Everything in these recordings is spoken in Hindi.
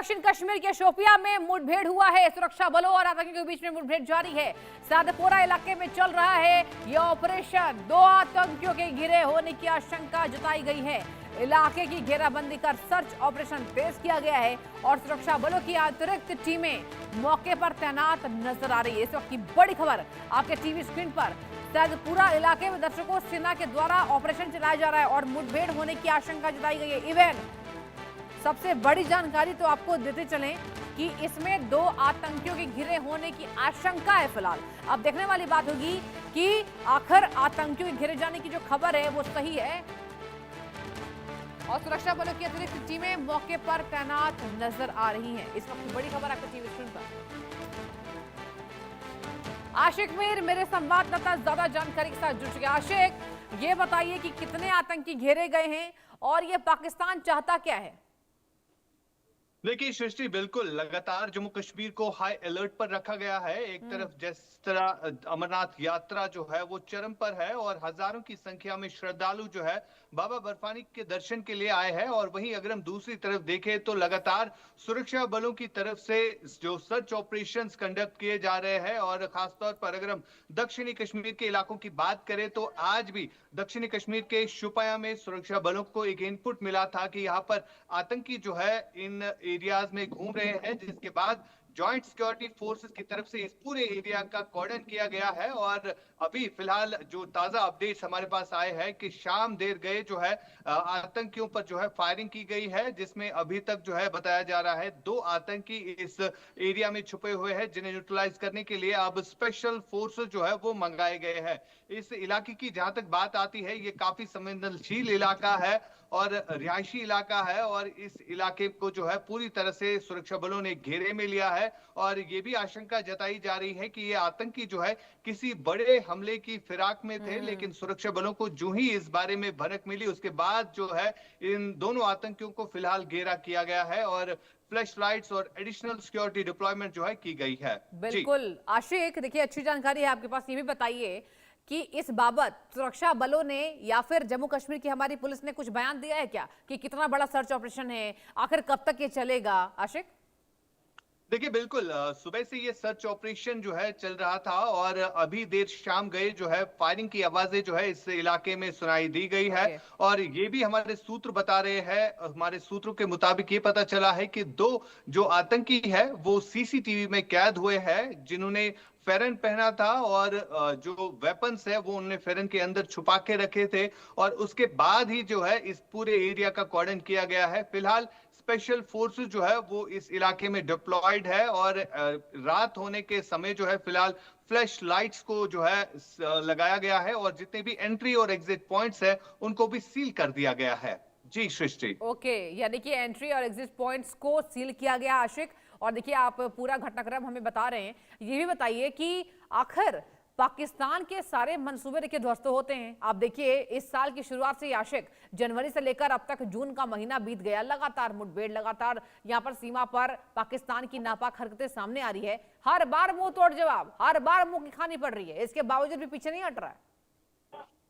दक्षिण कश्मीर के शोपिया में मुठभेड़ हुआ है। सुरक्षा बलों और आतंकियों के बीच में मुठभेड़ जारी है। सादपोरा इलाके में चल रहा है यह ऑपरेशन। 2 आतंकियों के घिरे होने की आशंका जताई गई है। इलाके की घेराबंदी कर सर्च ऑपरेशन तेज किया गया है और सुरक्षा बलों की अतिरिक्त टीमें मौके पर तैनात नजर आ रही है। इस वक्त की बड़ी खबर आपके टीवी स्क्रीन पर। सादपुरा इलाके में दर्शकों सेना के द्वारा ऑपरेशन चलाया जा रहा है और मुठभेड़ होने की आशंका जताई गई है। इवेंट सबसे बड़ी जानकारी तो आपको देते चलें कि इसमें 2 आतंकियों के घिरे होने की आशंका है फिलहाल। अब देखने वाली बात होगी कि आखिर आतंकियों के घिरे जाने की जो खबर है वो सही है और सुरक्षा बलों की अतिरिक्त टीमें मौके पर तैनात नजर आ रही हैं। इस वक्त बड़ी खबर आपको टीवी स्क्रीन पर। आशिक मीर मेरे संवाददाता ज्यादा जानकारी के साथ जुड़ चुके हैं। आशिक, ये बताइए कि कितने आतंकी घेरे गए हैं और ये पाकिस्तान चाहता क्या है? देखिए सृष्टि, बिल्कुल लगातार जम्मू कश्मीर को हाई अलर्ट पर रखा गया है। एक तरफ जिस तरह अमरनाथ यात्रा जो है वो चरम पर है और हजारों की संख्या में श्रद्धालु जो है बाबा बर्फानी के दर्शन के लिए आए हैं, और वहीं अगर हम दूसरी तरफ देखें तो लगातार सुरक्षा बलों की तरफ से जो सर्च ऑपरेशंस कंडक्ट किए जा रहे हैं, और खासतौर पर अगर हम दक्षिणी कश्मीर के इलाकों की बात करें तो आज भी दक्षिणी कश्मीर के शोपियां में सुरक्षा बलों को एक इनपुट मिला था कि यहाँ पर आतंकी जो है इन एरियाज में घूम रहे हैं, जिसके बाद जॉइंट सिक्योरिटी फोर्सेस की तरफ से इस पूरे एरिया का कॉर्डन किया गया है। और अभी फिलहाल जो ताजा अपडेट्स हमारे पास आए हैं कि शाम देर गए जो है आतंकियों पर जो है फायरिंग की गई है, जिसमें अभी तक जो है बताया जा रहा है 2 आतंकी इस एरिया में छुपे हुए हैं, जिन्हें न्यूट्रलाइज करने के लिए अब स्पेशल फोर्सेस जो है वो मंगाए गए हैं। इस इलाके की जहां तक बात आती है, ये काफी संवेदनशील इलाका है और रिहायशी इलाका है, और इस इलाके को जो है पूरी तरह से सुरक्षा बलों ने घेरे में लिया है। और ये भी आशंका जताई जा रही है कि ये आतंकी जो है किसी बड़े हमले की फिराक में थे, लेकिन सुरक्षा बलों को जो ही इस बारे में भनक मिली उसके बाद जो है इन दोनों आतंकियों को फिलहाल घेरा किया गया है और फ्लैश लाइट्स और एडिशनल सिक्योरिटी डिप्लॉयमेंट जो है की गई है। बिल्कुल आशिक, देखिए अच्छी जानकारी है आपके पास। ये भी बताइए कि इस बाबत सुरक्षा बलों ने या फिर जम्मू कश्मीर की हमारी पुलिस ने कुछ बयान दिया है क्या कि कितना बड़ा सर्च ऑपरेशन है, आखिर कब तक ये चलेगा? आशिक, देखिए बिल्कुल सुबह से ये सर्च ऑपरेशन जो है चल रहा था और अभी देर शाम गए जो है फायरिंग की आवाजें जो है इस इलाके में सुनाई दी गई है। और ये भी हमारे सूत्र बता रहे हैं, हमारे सूत्रों के मुताबिक ये पता चला है कि 2 जो आतंकी है वो सीसीटीवी में कैद हुए हैं, जिन्होंने फेरन पहना था और जो वेपन्स है वो उन्होंने फेरन के अंदर छुपा के रखे थे, और उसके बाद ही जो है इस पूरे एरिया का कॉर्डन किया गया है। फिलहाल स्पेशल फोर्सेस जो है वो इस इलाके में डिप्लॉयड है और रात होने के समय जो है फिलहाल फ्लैश लाइट्स को जो है लगाया गया है, और जितने भी एंट्री और एग्जिट पॉइंट्स है उनको भी सील कर दिया गया है। जी सृष्टि। ओके, यानी कि एंट्री और एग्जिट पॉइंट्स को सील किया गया आशिक। और देखिए आप पूरा घटनाक्रम हमें बता रहे हैं। ये भी बताइए कि आखिर पाकिस्तान के सारे मंसूबे देखिए ध्वस्त होते हैं। आप देखिए इस साल की शुरुआत से आशिक, जनवरी से लेकर अब तक जून का महीना बीत गया, लगातार मुठभेड़, लगातार यहाँ पर सीमा पर पाकिस्तान की नापाक हरकतें सामने आ रही है। हर बार मुंह तोड़ जवाब, हर बार मुंह की खानी पड़ रही है, इसके बावजूद भी पीछे नहीं हट रहा है।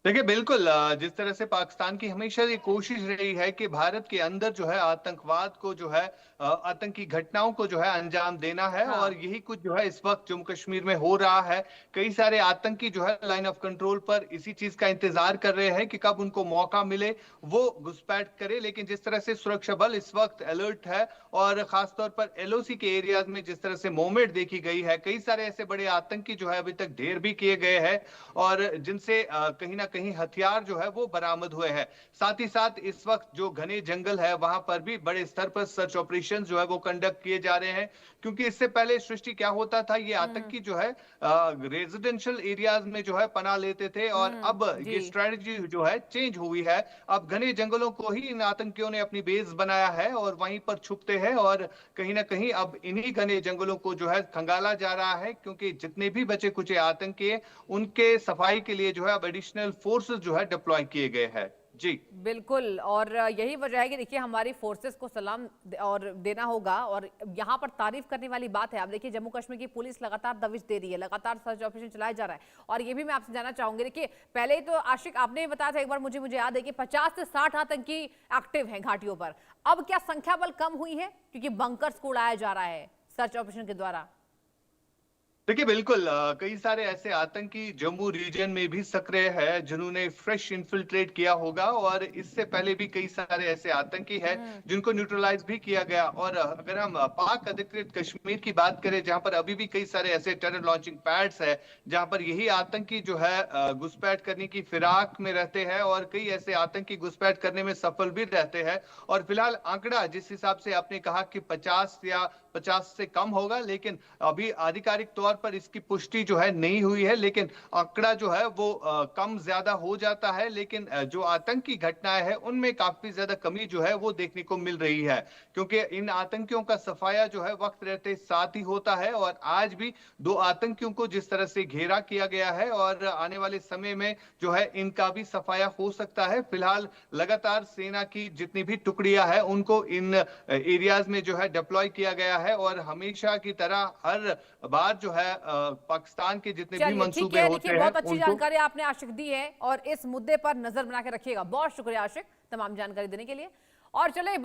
देखिए बिल्कुल जिस तरह से पाकिस्तान की हमेशा ये कोशिश रही है कि भारत के अंदर जो है आतंकवाद को जो है आतंकी घटनाओं को जो है अंजाम देना है, हाँ। और यही कुछ जो है इस वक्त जम्मू कश्मीर में हो रहा है। कई सारे आतंकी जो है लाइन ऑफ कंट्रोल पर इसी चीज का इंतजार कर रहे हैं कि कब उनको मौका मिले वो घुसपैठ करे। लेकिन जिस तरह से सुरक्षा बल इस वक्त अलर्ट है और खासतौर पर एलओसी के एरियाज में जिस तरह से मूवमेंट देखी गई है, कई सारे ऐसे बड़े आतंकी जो है अभी तक ढेर भी किए गए हैं और जिनसे कहीं ना कहीं हथियार जो है वो बरामद हुए हैं। साथ ही साथ इस वक्त जो घने जंगल है वहां पर भी बड़े स्तर पर सर्च ऑपरेशन जो है वो कंडक्ट किए जा रहे हैं, क्योंकि इससे पहले सृष्टि क्या होता था, ये आतंकी जो है रेजिडेंशियल एरियाज में जो है पनाह लेते थे, और अब ये स्ट्रेटजी जो है चेंज हुई है। अब घने जंगलों को ही इन आतंकियों ने अपनी बेस बनाया है और वहीं पर छुपते हैं, और कहीं ना कहीं अब इन्हीं घने जंगलों को जो है खंगाला जा रहा है, क्योंकि जितने भी बचे कुचे आतंकी है उनके सफाई के लिए जो है अब एडिशनल फोर्सेस जो है डिप्लॉय किए गए हैं। जी बिल्कुल, और यही वजह है कि देखिए हमारी फोर्सेस को सलाम और देना होगा। और यहाँ पर तारीफ करने वाली बात है, आप देखिए जम्मू कश्मीर की पुलिस लगातार दबिश दे रही है, लगातार सर्च ऑपरेशन चलाया जा रहा है। और ये भी मैं आपसे जानना चाहूंगी, देखिए पहले ही तो आशिक आपने बताया था एक बार, मुझे याद है कि 50 से 60 आतंकी एक्टिव हैं घाटियों पर। अब क्या संख्या बल कम हुई है क्योंकि बंकर्स को उड़ाया जा रहा है सर्च ऑपरेशन के द्वारा? देखिए बिल्कुल कई सारे ऐसे आतंकी जम्मू रीजन में भी सक्रिय है जिन्होंने फ्रेश इन्फिल्ट्रेट किया होगा, और इससे पहले भी कई सारे ऐसे आतंकी हैं जिनको न्यूट्रलाइज भी किया गया। और अगर हम पाक अधिकृत कश्मीर की बात करें, जहां पर अभी भी कई सारे ऐसे टेरर लॉन्चिंग पैड्स है जहां पर यही आतंकी जो है घुसपैठ करने की फिराक में रहते हैं, और कई ऐसे आतंकी घुसपैठ करने में सफल भी रहते हैं। और फिलहाल आंकड़ा जिस हिसाब से आपने कहा कि 50 या 50 से कम होगा, लेकिन अभी आधिकारिक तौर पर इसकी पुष्टि जो है नहीं हुई है, लेकिन आंकड़ा जो है वो कम ज्यादा हो जाता है। लेकिन जो आतंकी घटनाएं हैं उनमें काफी ज्यादा कमी जो है वो देखने को मिल रही है, क्योंकि इन आतंकियों का सफाया जो है वक्त रहते साथ ही होता है। और आज भी 2 आतंकियों को जिस तरह से घेरा किया गया है, और आने वाले समय में जो है इनका भी सफाया हो सकता है। फिलहाल लगातार सेना की जितनी भी टुकड़ियां हैं उनको इन एरियाज में जो है डिप्लॉय किया गया है, और हमेशा की तरह हर बार जो है पाकिस्तान के जितने भी चलिए ठीक मंसूबे है, होते देखिए हैं बहुत अच्छी उनको। जानकारी आपने आशिक दी है और इस मुद्दे पर नजर बना के रखिएगा। बहुत शुक्रिया आशिक तमाम जानकारी देने के लिए। और चले